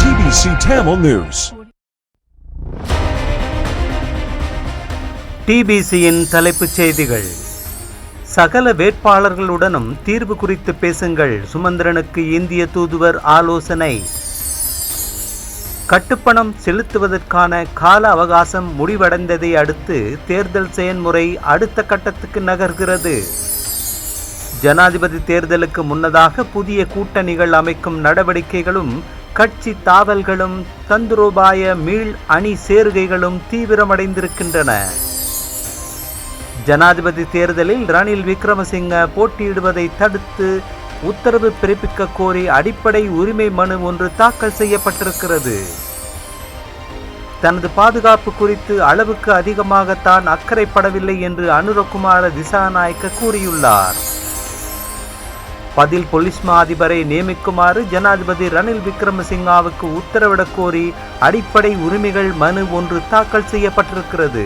TBC Tamil News. டிபிசியின் தலைப்புச் செய்திகள். சகல வேட்பாளர்களுடனும் தீர்வு குறித்து பேசுங்கள், சுமந்திரனுக்கு இந்திய தூதுவர் ஆலோசனை. கட்டுப்பணம் செலுத்துவதற்கான கால அவகாசம் முடிவடைந்ததை அடுத்து தேர்தல் செயல்முறை அடுத்த கட்டத்துக்கு நகர்கிறது. ஜனாதிபதி தேர்தலுக்கு முன்னதாக புதிய கூட்டணிகள் அமைக்கும் நடவடிக்கைகளும் கட்சி தாவல்களும் தந்திரோபாய மீள் அணி சேர்கைகளும் தீவிரமடைந்திருக்கின்றன. ஜனாதிபதி தேர்தலில் ரணில் விக்ரமசிங்க போட்டியிடுவதை தடுத்து உத்தரவு பிறப்பிக்க கோரி அடிப்படை உரிமை மனு ஒன்று தாக்கல் செய்யப்பட்டிருக்கிறது. தனது பாதுகாப்பு குறித்து அளவுக்கு அதிகமாக தான் அக்கறைப்படவில்லை என்று அனுரகுமார திசாநாயக்க கூறியுள்ளார். பதில் போலீஸ் மா அதிபரை நியமிக்குமாறு ஜனாதிபதி ரணில் விக்ரமசிங்காவுக்கு உத்தரவிடக் கோரி அடிப்படை உரிமைகள் மனு ஒன்று தாக்கல் செய்யப்பட்டிருக்கிறது.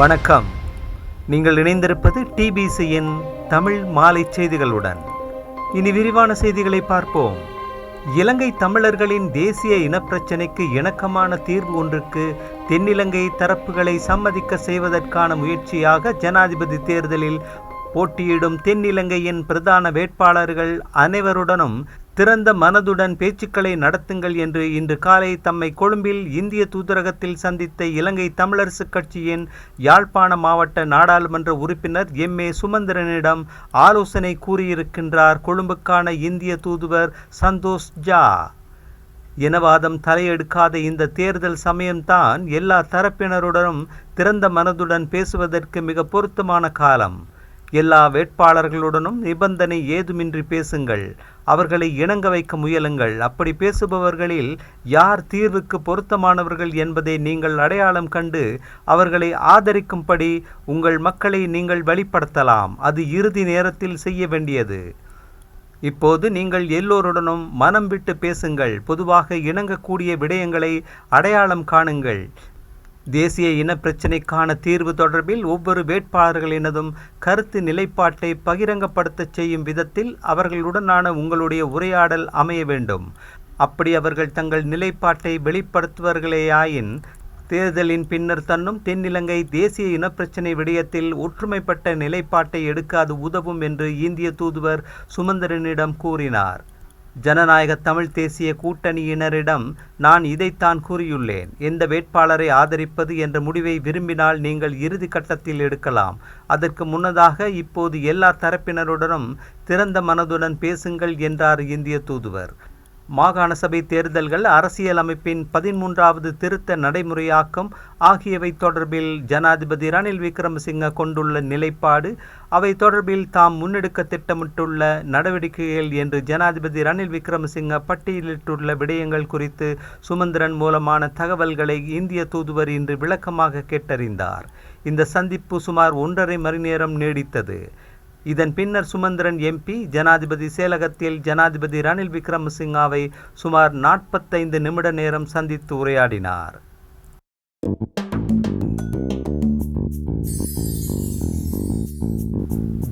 வணக்கம். நீங்கள் இணைந்திருப்பது டிபிசியின் தமிழ் மாலை செய்திகளுடன். இனி விரிவான செய்திகளை பார்ப்போம். இலங்கை தமிழர்களின் தேசிய இனப்பிரச்சினைக்கு இணக்கமான தீர்வு ஒன்றுக்கு தென்னிலங்கை தரப்புகளை சம்மதிக்க செய்வதற்கான முயற்சியாக ஜனாதிபதி தேர்தலில் போட்டியிடும் தென்னிலங்கையின் பிரதான வேட்பாளர்கள் அனைவருடனும் திறந்த மனதுடன் பேச்சுக்களை நடத்துங்கள் என்று இன்று காலை தம்மை கொழும்பில் இந்திய தூதரகத்தில் சந்தித்த இலங்கை தமிழரசு கட்சியின் யாழ்ப்பாண மாவட்ட நாடாளுமன்ற உறுப்பினர் எம்.ஏ. சுமந்திரனிடம் ஆலோசனை கூறியிருக்கின்றார் கொழும்புக்கான இந்திய தூதுவர் சந்தோஷ் ஜா. இனவாதம் தலையெடுக்காத இந்த தேர்தல் சமயம்தான் எல்லா தரப்பினருடனும் திறந்த மனதுடன் பேசுவதற்கு மிக பொருத்தமான காலம். எல்லா வேட்பாளர்களுடனும் நிபந்தனை ஏதுமின்றி பேசுங்கள், அவர்களை இணங்க வைக்க முயலுங்கள். அப்படி பேசுபவர்களில் யார் தீர்வுக்கு பொருத்தமானவர்கள் என்பதை நீங்கள் அடையாளம் கண்டு அவர்களை ஆதரிக்கும்படி உங்கள் மக்களை நீங்கள் வெளிப்படுத்தலாம். அது இறுதி நேரத்தில் செய்ய வேண்டியது. இப்போது நீங்கள் எல்லோருடனும் மனம் விட்டு பேசுங்கள், பொதுவாக இணங்கக்கூடிய விடயங்களை அடையாளம் காணுங்கள். தேசிய இனப்பிரச்சினைக்கான தீர்வு தொடர்பில் ஒவ்வொரு வேட்பாளர்களினதும் கருத்து நிலைப்பாட்டை பகிரங்கப்படுத்த செய்யும் விதத்தில் அவர்களுடனான உங்களுடைய உரையாடல் அமைய வேண்டும். அப்படி அவர்கள் தங்கள் நிலைப்பாட்டை வெளிப்படுத்துவர்களேயாயின் தேர்தலின் பின்னர் தன்னும் தென்னிலங்கை தேசிய இனப்பிரச்சினை விடயத்தில் ஒற்றுமைப்பட்ட நிலைப்பாட்டை எடுக்க அது உதவும் என்று இந்திய தூதுவர் சுமந்திரனிடம் கூறினார். ஜனநாயக தமிழ் தேசிய கூட்டணியினரிடம் நான் இதைத்தான் கூறியுள்ளேன். எந்த வேட்பாளரை ஆதரிப்பது என்ற முடிவை விரும்பினால் நீங்கள் இறுதி கட்டத்தில் எடுக்கலாம். அதற்கு முன்னதாக இப்போது எல்லா தரப்பினருடனும் திறந்த மனதுடன் பேசுங்கள் என்றார் இந்திய தூதுவர். மாகாண சபை தேர்தல்கள், அரசியல் அமைப்பின் 13வது திருத்த நடைமுறையாக்கம் ஆகியவை தொடர்பில் ஜனாதிபதி ரணில் விக்ரமசிங்க கொண்டுள்ள நிலைப்பாடு, அவை தொடர்பில் தாம் முன்னெடுக்க திட்டமிட்டுள்ள நடவடிக்கைகள் என்று ஜனாதிபதி ரணில் விக்ரமசிங்க பட்டியலிட்டுள்ள விடயங்கள் குறித்து சுமந்திரன் மூலமான தகவல்களை இந்திய தூதுவர் இன்று விளக்கமாக கேட்டறிந்தார். இந்த சந்திப்பு சுமார் 1.5 மணி நேரம் நீடித்தது. இதன் பின்னர் சுமந்திரன் எம்பி ஜனாதிபதி செயலகத்தில் ஜனாதிபதி ரணில் விக்ரமசிங்காவை சுமார் 45 நிமிட நேரம் சந்தித்து உரையாடினார்.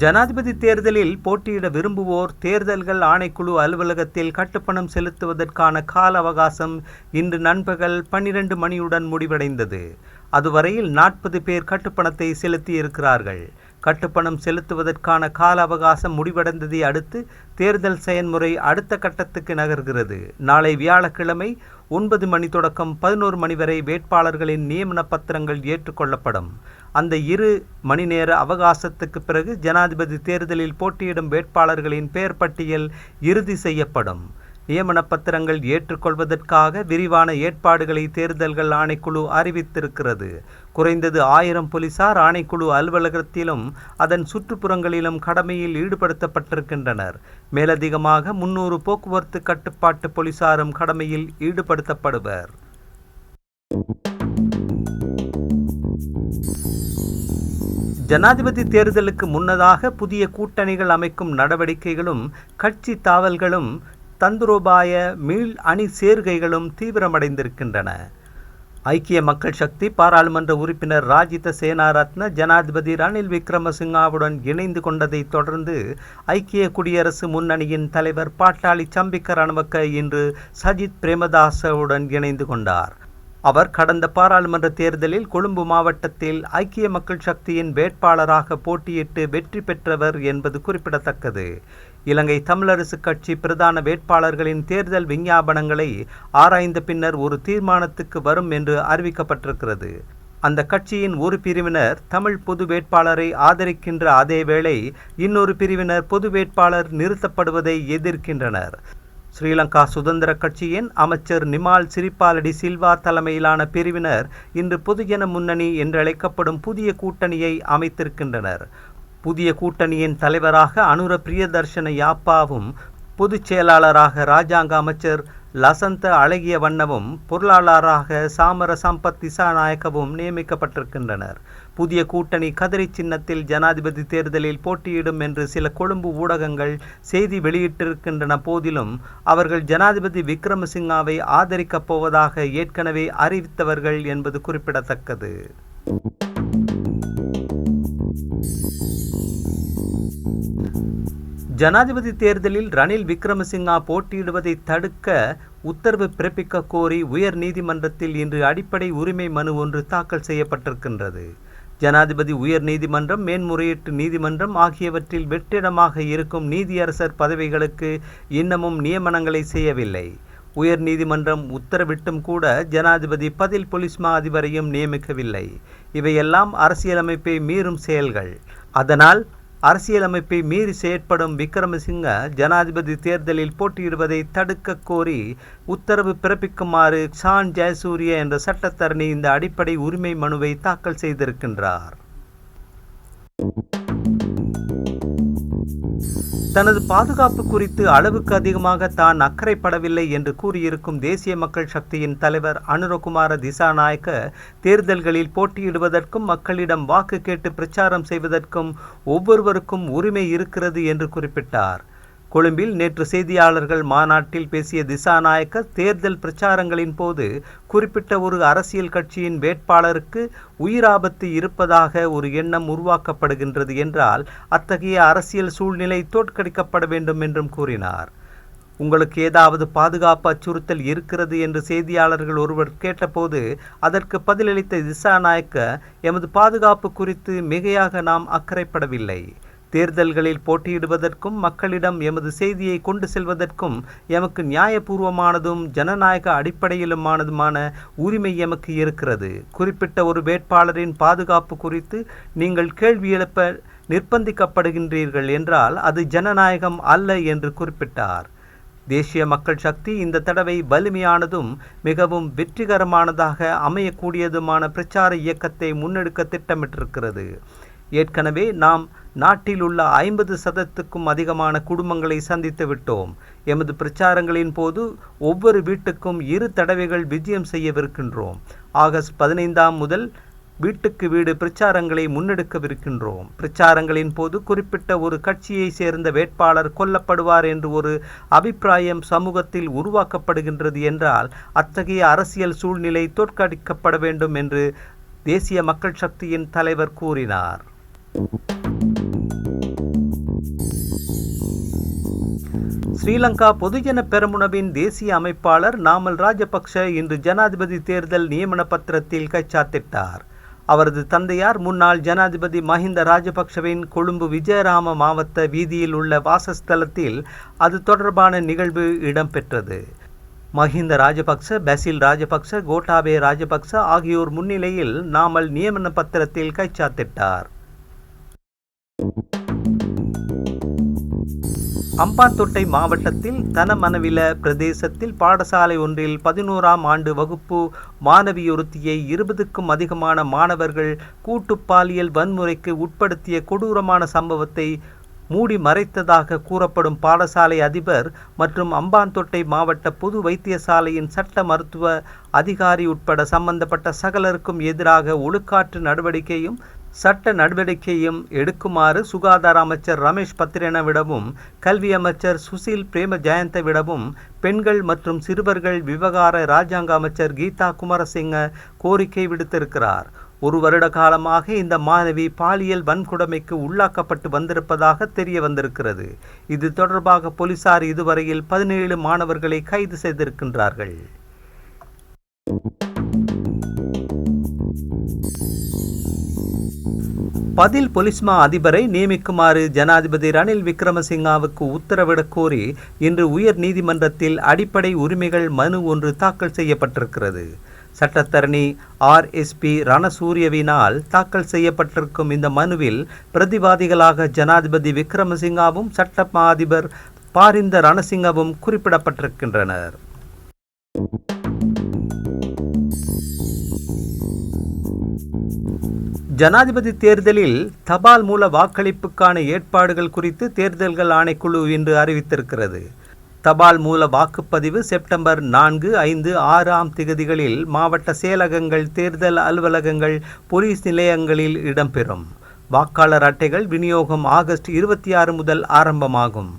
ஜனாதிபதி தேர்தலில் போட்டியிட விரும்புவோர் தேர்தல்கள் ஆணைக்குழு அலுவலகத்தில் கட்டுப்பணம் செலுத்துவதற்கான கால அவகாசம் இன்று நண்பகல் 12 மணியுடன் முடிவடைந்தது. அதுவரையில் 40 பேர் கட்டுப்பணத்தை செலுத்தியிருக்கிறார்கள். கட்டுப்பணம் செலுத்துவதற்கான கால அவகாசம் முடிவடைந்ததை அடுத்து தேர்தல் செயல்முறை அடுத்த கட்டத்துக்கு நகர்கிறது. நாளை வியாழக்கிழமை 9 மணி தொடக்கம் 11 மணி வரை வேட்பாளர்களின் நியமன பத்திரங்கள் ஏற்றுக்கொள்ளப்படும். அந்த 2 மணி நேர அவகாசத்துக்கு பிறகு ஜனாதிபதி தேர்தலில் போட்டியிடும் வேட்பாளர்களின் பெயர் பட்டியல் இறுதி செய்யப்படும். நியமன பத்திரங்கள் ஏற்றுக்கொள்வதற்காக விரிவான ஏற்பாடுகளை தேர்தல்கள் ஆணைக்குழு அறிவித்திருக்கிறது. குறைந்தது 1000 போலீசார் ஆணைக்குழு அலுவலகத்திலும் அதன் சுற்றுப்புறங்களிலும் கடமையில் ஈடுபடுத்தப்பட்டிருக்கின்றனர். மேலதிகமாக 300 போக்குவரத்து கட்டுப்பாட்டு போலீசாரும் கடமையில் ஈடுபடுத்தப்படுவர். ஜனாதிபதி தேர்தலுக்கு முன்னதாக புதிய கூட்டணிகள் அமைக்கும் நடவடிக்கைகளும் கட்சி தாவல்களும் தந்திரோபாய மீள் அணி சேர்கைகளும் தீவிரமடைந்திருக்கின்றன. ஐக்கிய மக்கள் சக்தி பாராளுமன்ற உறுப்பினர் ராஜித சேனாரத்ன ஜனாதிபதி ரணில் விக்ரமசிங்காவுடன் இணைந்து கொண்டதை தொடர்ந்து ஐக்கிய குடியரசு முன்னணியின் தலைவர் பாட்டாளி சம்பிக்க ரணவக்க இன்று சஜித் பிரேமதாசவுடன் இணைந்து கொண்டார். அவர் கடந்த பாராளுமன்ற தேர்தலில் கொழும்பு மாவட்டத்தில் ஐக்கிய மக்கள் சக்தியின் வேட்பாளராக போட்டியிட்டு வெற்றி பெற்றவர் என்பது குறிப்பிடத்தக்கது. இலங்கை தமிழரசு கட்சி பிரதான வேட்பாளர்களின் தேர்தல் விஞ்ஞாபனங்களை ஆராய்ந்த பின்னர் ஒரு தீர்மானத்துக்கு வரும் என்று அறிவிக்கப்பட்டிருக்கிறது. அந்த கட்சியின் ஒரு பிரிவினர் தமிழ் பொது வேட்பாளரை ஆதரிக்கின்ற அதேவேளை இன்னொரு பிரிவினர் பொது வேட்பாளர் நிறுத்தப்படுவதை எதிர்க்கின்றனர். ஸ்ரீலங்கா சுதந்திர கட்சியின் அமைச்சர் நிமால் சிறிபாலடி சில்வா தலைமையிலான பிரிவினர் இன்று பொதுஜன முன்னணி என்றழைக்கப்படும் புதிய கூட்டணியை அமைத்திருக்கின்றனர். புதிய கூட்டணியின் தலைவராக அனுர பிரியதர்ஷன யாப்பாவும் பொதுச் செயலாளராக இராஜாங்க அமைச்சர் லசந்த அழகிய வண்ணவும் பொருளாளராக சாமர சம்பத் திசாநாயக்கவும் நியமிக்கப்பட்டிருக்கின்றனர். புதிய கூட்டணி கதிரை சின்னத்தில் ஜனாதிபதி தேர்தலில் போட்டியிடும் என்று சில கொழும்பு ஊடகங்கள் செய்தி வெளியிட்டிருக்கின்றன போதிலும் அவர்கள் ஜனாதிபதி விக்ரமசிங்காவை ஆதரிக்கப் போவதாக ஏற்கனவே அறிவித்தவர்கள் என்பது குறிப்பிடத்தக்கது. ஜனாதிபதி தேர்தலில் ரணில் விக்ரமசிங்கா போட்டியிடுவதை தடுக்க உத்தரவு பிறப்பிக்க கோரி உயர் நீதிமன்றத்தில் இன்று அடிப்படை உரிமை மனு ஒன்று தாக்கல் செய்யப்பட்டிருக்கின்றது. ஜனாதிபதி உயர் நீதிமன்றம் மேன்முறையீட்டு நீதிமன்றம் ஆகியவற்றில் வெற்றிடமாக இருக்கும் நீதியரசர் பதவிகளுக்கு இன்னமும் நியமனங்களை செய்யவில்லை. உயர் நீதிமன்றம் உத்தரவிட்டும் கூட ஜனாதிபதி பதில் போலீஸ் மா அதிபரையும் நியமிக்கவில்லை. இவையெல்லாம் அரசியலமைப்பை மீறும் செயல்கள். அதனால் அரசியலமைப்பை மீறி செயற்படும் விக்ரமசிங்க ஜனாதிபதி தேர்தலில் போட்டியிடுவதை தடுக்க கோரி உத்தரவு பிறப்பிக்குமாறு சான் ஜெயசூரிய என்ற சட்டத்தரணி இந்த அடிப்படை உரிமை மனுவை தாக்கல் செய்திருக்கின்றார். தனது பாதுகாப்பு குறித்து அளவுக்கு அதிகமாக தான் அக்கறைப்படவில்லை என்று கூறியிருக்கும் தேசிய மக்கள் சக்தியின் தலைவர் அனுரகுமார திசாநாயக்க தேர்தல்களில் போட்டியிடுவதற்கும் மக்களிடம் வாக்கு கேட்டு பிரச்சாரம் செய்வதற்கும் ஒவ்வொருவருக்கும் உரிமை இருக்கிறது என்று குறிப்பிட்டார். கொழும்பில் நேற்று செய்தியாளர்கள் மாநாட்டில் பேசிய திசாநாயக்க தேர்தல் பிரச்சாரங்களின் போது குறிப்பிட்ட ஒரு அரசியல் கட்சியின் வேட்பாளருக்கு உயிராபத்து இருப்பதாக ஒரு எண்ணம் உருவாக்கப்படுகின்றது என்றால் அத்தகைய அரசியல் சூழ்நிலை தோற்கடிக்கப்பட வேண்டும் என்றும் கூறினார். உங்களுக்கு ஏதாவது பாதுகாப்பு அச்சுறுத்தல் இருக்கிறது என்று செய்தியாளர்கள் ஒருவர் கேட்டபோது அதற்கு பதிலளித்த திசாநாயக்க, எமது பாதுகாப்பு குறித்து மிகையாக நாம் அக்கறைப்படவில்லை. தேர்தல்களில் போட்டியிடுவதற்கும் மக்களிடம் எமது செய்தியை கொண்டு செல்வதற்கும் எமக்கு நியாயபூர்வமானதும் ஜனநாயக அடிப்படையிலுமானதுமான உரிமை எமக்கு இருக்கிறது. குறிப்பிட்ட ஒரு வேட்பாளரின் பாதுகாப்பு குறித்து நீங்கள் கேள்வி எழுப்ப நிர்பந்திக்கப்படுகின்றீர்கள் என்றால் அது ஜனநாயகம் அல்ல என்று குறிப்பிட்டார். தேசிய மக்கள் சக்தி இந்த தடவை வலிமையானதும் மிகவும் வெற்றிகரமானதாக அமையக்கூடியதுமான பிரச்சார இயக்கத்தை முன்னெடுக்க திட்டமிட்டிருக்கிறது. ஏற்கனவே நாம் நாட்டில் உள்ள 50% அதிகமான குடும்பங்களை சந்தித்து விட்டோம். எமது பிரச்சாரங்களின் போது ஒவ்வொரு வீட்டுக்கும் 2 தடவைகள் விஜயம் செய்யவிருக்கின்றோம். ஆகஸ்ட் 15 முதல் வீட்டுக்கு வீடு பிரச்சாரங்களை முன்னெடுக்கவிருக்கின்றோம். பிரச்சாரங்களின் போது குறிப்பிட்ட ஒரு கட்சியை சேர்ந்த வேட்பாளர் கொல்லப்படுவார் என்று ஒரு அபிப்பிராயம் சமூகத்தில் உருவாக்கப்படுகின்றது என்றால் அத்தகைய அரசியல் சூழ்நிலை தோற்கடிக்கப்பட வேண்டும் என்று தேசிய மக்கள் சக்தியின் தலைவர் கூறினார். ஸ்ரீலங்கா பொதுஜன பெரமுனவின் தேசிய அமைப்பாளர் நாமல் ராஜபக்ஷ இன்று ஜனாதிபதி தேர்தல் நியமன பத்திரத்தில் கைச்சாத்திட்டார். அவரது தந்தையார் முன்னாள் ஜனாதிபதி மஹிந்த ராஜபக்ஷவின் கொழும்பு விஜயராம மாவட்ட வீதியில் உள்ள வாசஸ்தலத்தில் அது தொடர்பான நிகழ்வு இடம்பெற்றது. மஹிந்த ராஜபக்ச, பசில் ராஜபக்ச, கோட்டாபே ராஜபக்ச ஆகியோர் முன்னிலையில் நாமல் நியமன பத்திரத்தில் கைச்சாத்திட்டார். அம்பாந்தோட்டை மாவட்டத்தில் தனமனவில பிரதேசத்தில் பாடசாலை ஒன்றில் 11ஆம் ஆண்டு வகுப்பு மாணவியொருத்தியை 20க்கும் அதிகமான மாணவர்கள் கூட்டு பாலியல் வன்முறைக்கு உட்படுத்திய கொடூரமான சம்பவத்தை மூடி மறைத்ததாக கூறப்படும் பாடசாலை அதிபர் மற்றும் அம்பாந்தோட்டை மாவட்ட பொது வைத்தியசாலையின் சட்ட மருத்துவ அதிகாரி உட்பட சம்பந்தப்பட்ட சகலருக்கும் எதிராக ஒழுக்காற்று நடவடிக்கையும் சட்ட நடவடிக்கையும் எடுக்குமாறு சுகாதார அமைச்சர் ரமேஷ் பத்ரனவிடமும் கல்வி அமைச்சர் சுசில் பிரேம ஜெயந்தவிடமும் பெண்கள் மற்றும் சிறுவர்கள் விவகார இராஜாங்க அமைச்சர் கீதா குமாரசிங்க கோரிக்கை விடுத்திருக்கிறார். 1 வருட காலமாக இந்த மாணவி பாலியல் வன்கொடுமைக்கு உள்ளாக்கப்பட்டு வந்திருப்பதாக தெரிய வந்திருக்கிறது. இது தொடர்பாக போலீசார் இதுவரையில் 17 மாணவர்களை கைது செய்திருக்கின்றார்கள். பதில் போலீஸ் மா அதிபரை நியமிக்குமாறு ஜனாதிபதி ரணில் விக்ரமசிங்காவுக்கு உத்தரவிடக் கோரி இன்று உயர் நீதிமன்றத்தில் அடிப்படை உரிமைகள் மனு ஒன்று தாக்கல் செய்யப்பட்டிருக்கிறது. சட்டத்தரணி RSP ரணசூரியவினால் தாக்கல் செய்யப்பட்டிருக்கும் இந்த மனுவில் பிரதிவாதிகளாக ஜனாதிபதி விக்ரமசிங்காவும் சட்ட மா அதிபர் பாரிந்த ரணசிங்கவும் குறிப்பிடப்பட்டிருக்கின்றனர். ஜனாதிபதி தேர்தலில் தபால் மூல வாக்களிப்புக்கான ஏற்பாடுகள் குறித்து தேர்தல்கள் ஆணைக்குழு இன்று அறிவித்திருக்கிறது. தபால் மூல வாக்குப்பதிவு செப்டம்பர் 4, 5, 6ஆம் திகதிகளில் மாவட்ட செயலகங்கள், தேர்தல் அலுவலகங்கள், போலீஸ் நிலையங்களில் இடம்பெறும். வாக்காளர் அட்டைகள் விநியோகம் ஆகஸ்ட் 26 முதல் ஆரம்பமாகும்.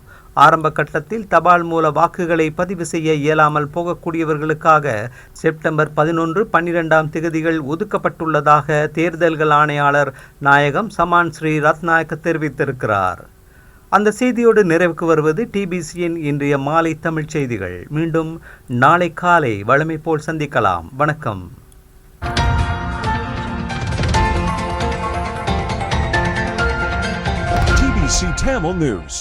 ஆரம்ப கட்டத்தில் தபால் மூல வாக்குகளை பதிவு செய்ய இயலாமல் போகக்கூடியவர்களுக்காக செப்டம்பர் 11, 12ஆம் திகதிகள் ஒதுக்கப்பட்டுள்ளதாக தேர்தல்கள் ஆணையாளர் நாயகம் சமான் ஸ்ரீ ரத்நாயக்க தெரிவித்திருக்கிறார். அந்த செய்தியோடு நிறைவுக்கு வருவது டிபிசியின் இன்றைய மாலை தமிழ் செய்திகள். மீண்டும் நாளை காலை வழமை போல் சந்திக்கலாம். வணக்கம். TBC Tamil News.